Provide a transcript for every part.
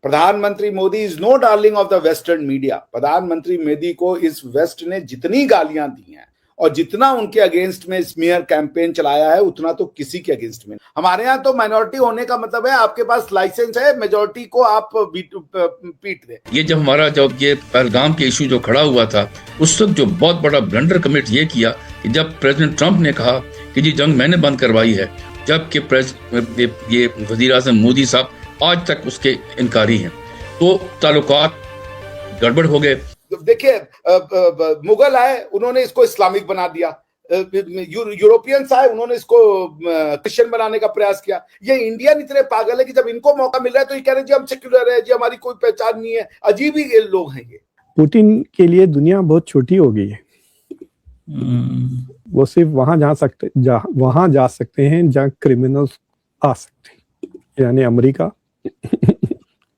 प्रधानमंत्री Modi is no darling of the western media. प्रधानमंत्री मोदी को इस वेस्ट ने जितनी गालियां दी हैं और जितना उनके अगेंस्ट में स्मीयर कैंपेन चलाया है उतना तो किसी के अगेंस्ट में। हमारे यहाँ तो माइनॉरिटी होने का मतलब है आपके पास लाइसेंस है, मेजॉरिटी को आप पीट दे। ये जब हमारा जब ये पहलगाम के इशू जो खड़ा हुआ था, उस वक्त जो बहुत बड़ा ब्लंडर कमिट ये किया कि जब प्रेसिडेंट ट्रंप ने कहा कि जी जंग मैंने बंद करवाई है, जबकि ये वजीर आजम मोदी साहब आज तक उसके इनकारी हैं, तो ताल्लुकात गड़बड़ हो गए। देखिए मुगल आए, उन्होंने इसको इस्लामिक बना दिया, यूरोपियंस आए, उन्होंने इसको क्रिश्चियन बनाने का प्रयास किया। ये इंडियन इतने पागल है कि जब इनको मौका मिल रहा है तो ये कह रहे हैं जी हम सेक्युलर है, जी हमारी कोई पहचान नहीं है। अजीब ही लोग हैं ये। पुतिन के लिए दुनिया बहुत छोटी हो गई है। वो सिर्फ वहां जा सकते हैं जहां क्रिमिनल्स आ सकते हैं, यानी अमेरिका,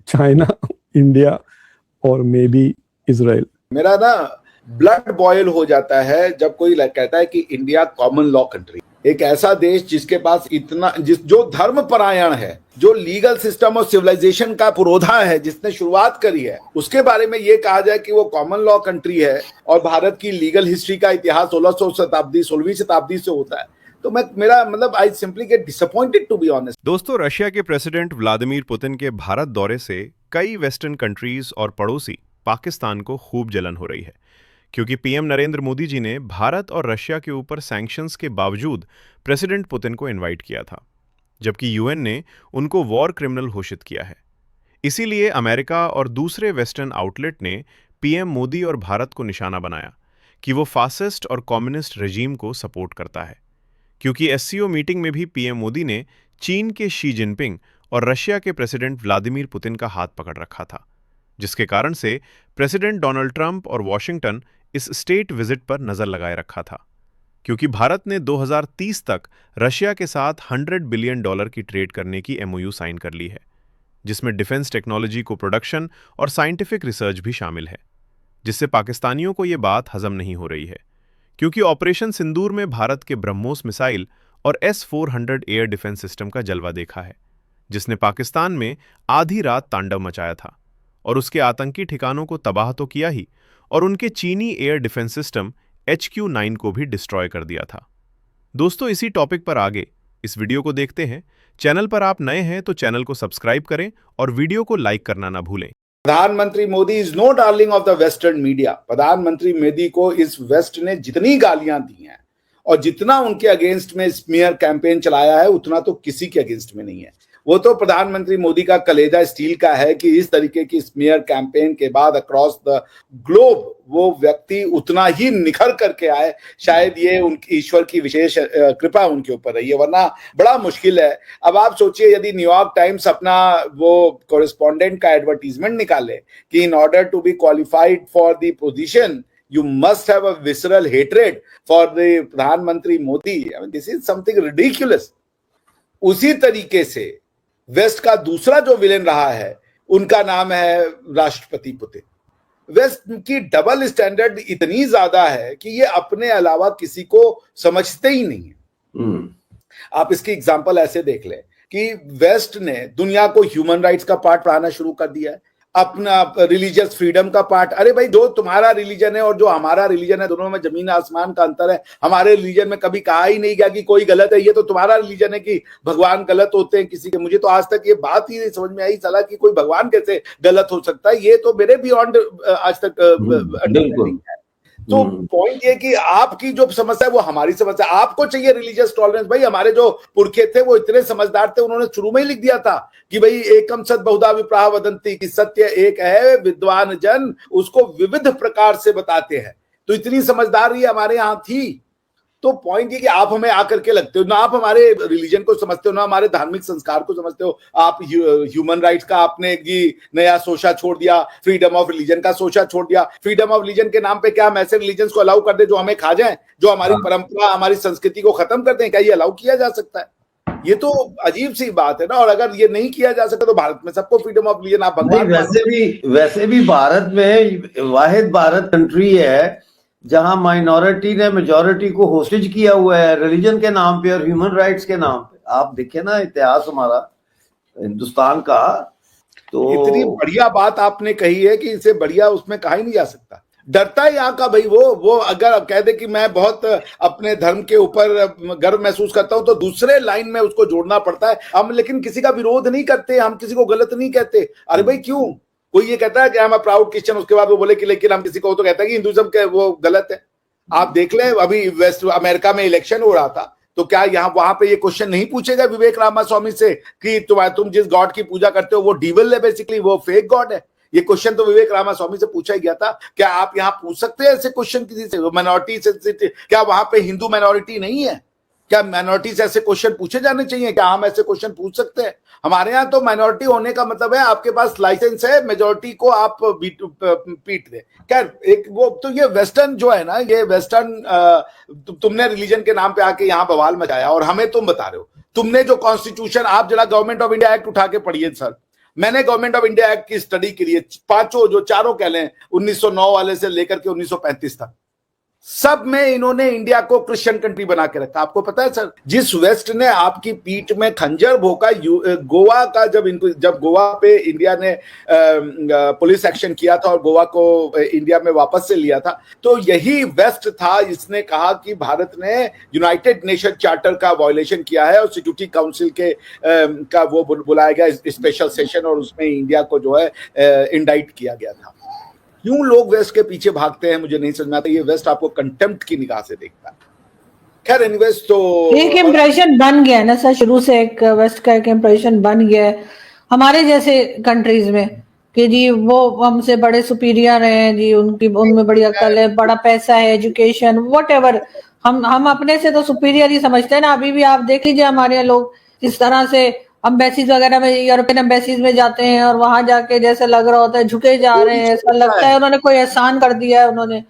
चाइना, इंडिया और मे बी इजराइल। मेरा ना ब्लड बॉयल हो जाता है जब कोई कहता है कि इंडिया कॉमन लॉ कंट्री, एक ऐसा देश जिसके पास इतना जो धर्म परायण है, जो लीगल सिस्टम और सिविलाइजेशन का पुरोधा है, जिसने शुरुआत करी है, उसके बारे में ये कहा जाए कि वो कॉमन लॉ कंट्री है और भारत की लीगल हिस्ट्री का इतिहास 16वीं शताब्दी से होता है, तो मेरा मतलब I simply get disappointed to be honest. दोस्तों, रशिया के प्रेसिडेंट व्लादिमीर पुतिन के भारत दौरे से कई वेस्टर्न कंट्रीज और पड़ोसी पाकिस्तान को खूब जलन हो रही है, क्योंकि पीएम नरेंद्र मोदी जी ने भारत और रशिया के ऊपर सैंक्शंस के बावजूद प्रेसिडेंट पुतिन को इनवाइट किया था, जबकि यूएन ने उनको वॉर क्रिमिनल घोषित किया है। इसीलिए अमेरिका और दूसरे वेस्टर्न आउटलेट ने पीएम मोदी और भारत को निशाना बनाया कि वो फासिस्ट और कम्युनिस्ट रेजीम को सपोर्ट करता है, क्योंकि एससीओ मीटिंग में भी पीएम मोदी ने चीन के शी जिनपिंग और रशिया के प्रेसिडेंट व्लादिमीर पुतिन का हाथ पकड़ रखा था, जिसके कारण से प्रेसिडेंट डोनाल्ड ट्रंप और वॉशिंगटन इस स्टेट विजिट पर नजर लगाए रखा था, क्योंकि भारत ने 2030 तक रशिया के साथ $100 बिलियन की ट्रेड करने की एमओयू साइन कर ली है, जिसमें डिफेंस टेक्नोलॉजी को प्रोडक्शन और साइंटिफिक रिसर्च भी शामिल है, जिससे पाकिस्तानियों को ये बात हजम नहीं हो रही है, क्योंकि ऑपरेशन सिंदूर में भारत के ब्रह्मोस मिसाइल और S-400 एयर डिफेंस सिस्टम का जलवा देखा है, जिसने पाकिस्तान में आधी रात तांडव मचाया था और उसके आतंकी ठिकानों को तबाह तो किया ही, और उनके चीनी एयर डिफेंस सिस्टम HQ-9 को भी डिस्ट्रॉय कर दिया था। दोस्तों, इसी टॉपिक पर आगे इस वीडियो को देखते हैं। चैनल पर आप नए हैं तो चैनल को सब्सक्राइब करें और वीडियो को लाइक करना ना भूलें। प्रधानमंत्री Modi is no darling of the western media. प्रधानमंत्री मोदी को इस वेस्ट ने जितनी गालियां दी हैं और जितना उनके अगेंस्ट में स्मीयर कैंपेन चलाया है उतना तो किसी के अगेंस्ट में नहीं है। वो तो प्रधानमंत्री मोदी का कलेजा स्टील का है कि इस तरीके की स्मीयर कैंपेन के बाद अक्रॉस द ग्लोब वो व्यक्ति उतना ही निखर करके आए। शायद ये उनकी ईश्वर की विशेष कृपा उनके ऊपर रही है, वरना बड़ा मुश्किल है। अब आप सोचिए, यदि न्यूयॉर्क टाइम्स अपना वो कॉरेस्पॉन्डेंट का एडवर्टीजमेंट निकाले कि in order to be qualified for the position you must have a visceral hatred for the प्रधानमंत्री Modi, I mean, this is something ridiculous। उसी तरीके से वेस्ट का दूसरा जो विलेन रहा है उनका नाम है राष्ट्रपति पुतिन। वेस्ट की डबल स्टैंडर्ड इतनी ज्यादा है कि ये अपने अलावा किसी को समझते ही नहीं है। आप इसकी एग्जांपल ऐसे देख लें कि वेस्ट ने दुनिया को ह्यूमन राइट्स का पार्ट पढ़ाना शुरू कर दिया है, अपना रिलीजियस फ्रीडम का पार्ट। अरे भाई, जो तुम्हारा रिलीजन है और जो हमारा रिलीजन है, दोनों में जमीन आसमान का अंतर है। हमारे रिलीजन में कभी कहा ही नहीं गया कि कोई गलत है। ये तो तुम्हारा रिलीजन है कि भगवान गलत होते हैं किसी के। मुझे तो आज तक ये बात ही नहीं समझ में आई साला कि कोई भगवान कैसे गलत हो सकता है। ये तो मेरे बियॉन्ड आज तक अंडरस्टैंडिंग है। तो पॉइंट ये कि आपकी जो समस्या है वो हमारी समस्या। आपको चाहिए रिलीजियस टॉलरेंस। भाई, हमारे जो पुरखे थे वो इतने समझदार थे, उन्होंने शुरू में ही लिख दिया था कि भाई एकम सत बहुधा विप्राह वदंती, कि सत्य एक है, विद्वान जन उसको विविध प्रकार से बताते हैं। तो इतनी समझदारी हमारे यहाँ थी। तो पॉइंट ये कि आप हमें आकर के लगते हो ना, आप हमारे रिलीजन को समझते हो ना हमारे धार्मिक संस्कार को समझते हो। आप ह्यूमन राइट्स का आपने नया सोचा छोड़ दिया, फ्रीडम ऑफ रिलीजन का सोचा छोड़ दिया। फ्रीडम ऑफ रिलीजन के नाम पे क्या हम ऐसे रिलीजन को अलाउ कर दे जो हमें खा जाए, जो हमारी परंपरा हमारी संस्कृति को खत्म कर दें? क्या ये अलाउ किया जा सकता है? ये तो अजीब सी बात है ना। और अगर ये नहीं किया जा सकता तो भारत में सबको फ्रीडम ऑफ रिलीजन, आप भगवान। वैसे भी भारत में वाहिद भारत कंट्री है जहां माइनॉरिटी ने मेजॉरिटी को होस्टेज किया हुआ है रिलीजन के नाम पे और ह्यूमन राइट्स के नाम पे। आप देखें ना इतिहास हमारा हिंदुस्तान का, तो इतनी बढ़िया बात आपने कही है कि इसे बढ़िया उसमें कहा ही नहीं जा सकता। डरता है यहाँ का भाई, वो अगर कह दे कि मैं बहुत अपने धर्म के ऊपर गर्व महसूस करता हूं तो दूसरे लाइन में उसको जोड़ना पड़ता है। हम लेकिन किसी का विरोध नहीं करते, हम किसी को गलत नहीं कहते। अरे भाई क्यों? कोई ये कहता है कि I am a proud Christian, उसके बाद वो बोले कि लेकिन हम किसी को तो कहता है कि हिंदुइज्म के वो गलत है। आप देख ले, अभी वेस्ट अमेरिका में इलेक्शन हो रहा था, तो क्या यहाँ वहां पे ये क्वेश्चन नहीं पूछेगा विवेक रामास्वामी से कि तुम जिस गॉड की पूजा करते हो वो डीविल है, बेसिकली वो फेक गॉड है? ये क्वेश्चन तो विवेक रामास्वामी से पूछा ही गया था। क्या आप यहाँ पूछ सकते हैं ऐसे क्वेश्चन किसी से? माइनॉरिटी से क्या वहां पे हिंदू माइनॉरिटी नहीं है? क्या माइनॉरिटी से ऐसे क्वेश्चन पूछे जाने चाहिए? क्या हम ऐसे क्वेश्चन पूछ सकते हैं? हमारे यहाँ तो माइनॉरिटी होने का मतलब है आपके पास लाइसेंस है, मेजोरिटी को आप पीट दे। क्या एक वो तो ये वेस्टर्न जो है ना, ये वेस्टर्न तुमने रिलीजन के नाम पे आके यहाँ बवाल मचाया और हमें तुम बता रहे हो। तुमने जो कॉन्स्टिट्यूशन, आप जरा गवर्नमेंट ऑफ इंडिया एक्ट उठा के पढ़िए सर। मैंने गवर्नमेंट ऑफ इंडिया एक्ट की स्टडी की है, चारों कह लें 1909 वाले से लेकर के 1935 तक, सब में इन्होंने इंडिया को क्रिश्चियन कंट्री बना के रखा। आपको पता है सर, जिस वेस्ट ने आपकी पीठ में खंजर भोंका, गोवा का जब गोवा पे इंडिया ने पुलिस एक्शन किया था और गोवा को इंडिया में वापस से लिया था, तो यही वेस्ट था जिसने कहा कि भारत ने यूनाइटेड नेशन चार्टर का वायलेशन किया है और सिक्योरिटी काउंसिल के का वो बुलाया गया स्पेशल सेशन और उसमें इंडिया को जो है इंडाइट किया गया था। क्यों लोग वेस्ट के पीछे भागते हैं मुझे नहीं समझ में आता। ये वेस्ट आपको कंटेम्प्ट की निगाह से देखता है। खैर इन्वेस्ट तो एक इम्प्रेशन बन गया ना सर, शुरू से एक वेस्ट का एक इम्प्रेशन बन गया है हमारे जैसे कंट्रीज में कि जी वो हमसे बड़े सुपीरियर हैं जी, उनमें बड़ी अकल है, बड़ा पैसा है, एजुकेशन, व्हाटएवर। हम अपने से तो सुपीरियर ही समझते हैं ना। अभी भी आप देख लीजिए हमारे यहाँ लोग इस तरह से अम्बेसीज वगैरह में, यूरोपियन अम्बेसीज में जाते हैं और वहां जाके जैसे लग रहा होता है झुके जा रहे हैं, ऐसा लगता है उन्होंने कोई एहसान कर दिया है उन्होंने।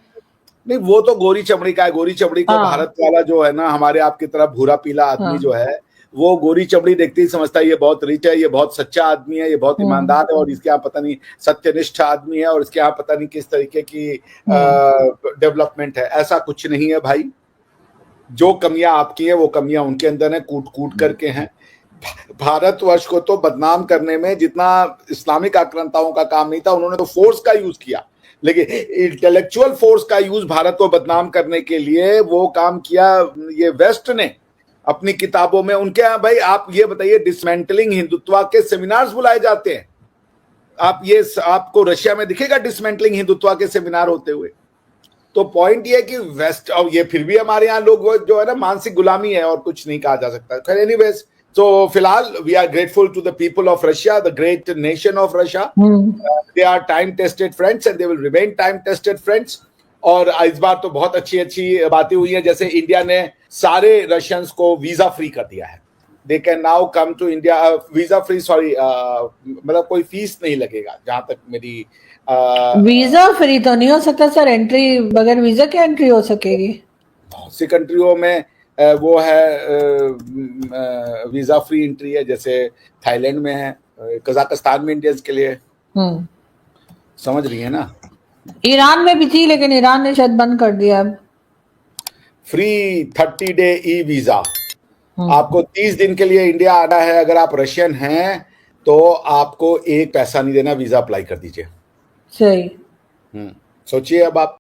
नहीं, वो तो गोरी चमड़ी का है। गोरी चमड़ी को भारत वाला जो है ना, हमारे आपकी तरह भूरा पीला आदमी जो है, वो गोरी चमड़ी देखते ही समझता है ये बहुत रिच है, ये बहुत सच्चा आदमी है, ये बहुत ईमानदार है और इसके यहाँ पता नहीं सत्यनिष्ठ आदमी है और इसके यहाँ पता नहीं किस तरीके की डेवलपमेंट है। ऐसा कुछ नहीं है भाई। जो कमियां आपकी है वो कमियां उनके अंदर है, कूट कूट करके हैं। भारतवर्ष को तो बदनाम करने में जितना इस्लामिक आक्रांताओं का काम नहीं था, उन्होंने तो फोर्स का यूज किया, लेकिन इंटेलेक्चुअल फोर्स का यूज भारत को बदनाम करने के लिए वो काम किया ये वेस्ट ने अपनी किताबों में। उनके यहाँ भाई आप ये बताइए, डिसमेंटलिंग हिंदुत्व के सेमिनार्स बुलाए जाते हैं। आपको रशिया में दिखेगा डिसमेंटलिंग हिंदुत्व के सेमिनार होते हुए? तो पॉइंट ये कि वेस्ट, और ये फिर भी हमारे यहाँ लोग जो है ना मानसिक गुलामी है और कुछ नहीं कहा जा सकता। खैर एनीवेज, तो फिलहाल we are grateful to the people of Russia, the great nation of Russia. They are time tested friends and they will remain time tested friends. और इस बार तो बहुत अच्छी अच्छी बातें हुई हैं, जैसे इंडिया ने सारे रशियंस को वीजा फ्री कर दिया है। They can now come to India, visa free, sorry मतलब कोई फीस नहीं लगेगा जहां तक मेरी वीजा फ्री तो नहीं हो सकता सर, एंट्री बगैर वीजा की एंट्री हो सकेगी। बहुत सी कंट्रियों में वो है वीजा फ्री एंट्री है, जैसे थाईलैंड में है, कजाकिस्तान में इंडियंस के लिए। समझ रही है ना? ईरान में भी थी लेकिन ईरान ने शायद बंद कर दिया अब। Free 30 day e visa. आपको 30 दिन के लिए इंडिया आना है, अगर आप रशियन हैं तो आपको एक पैसा नहीं देना, वीजा अप्लाई कर दीजिए। सही। सोचिए अब आप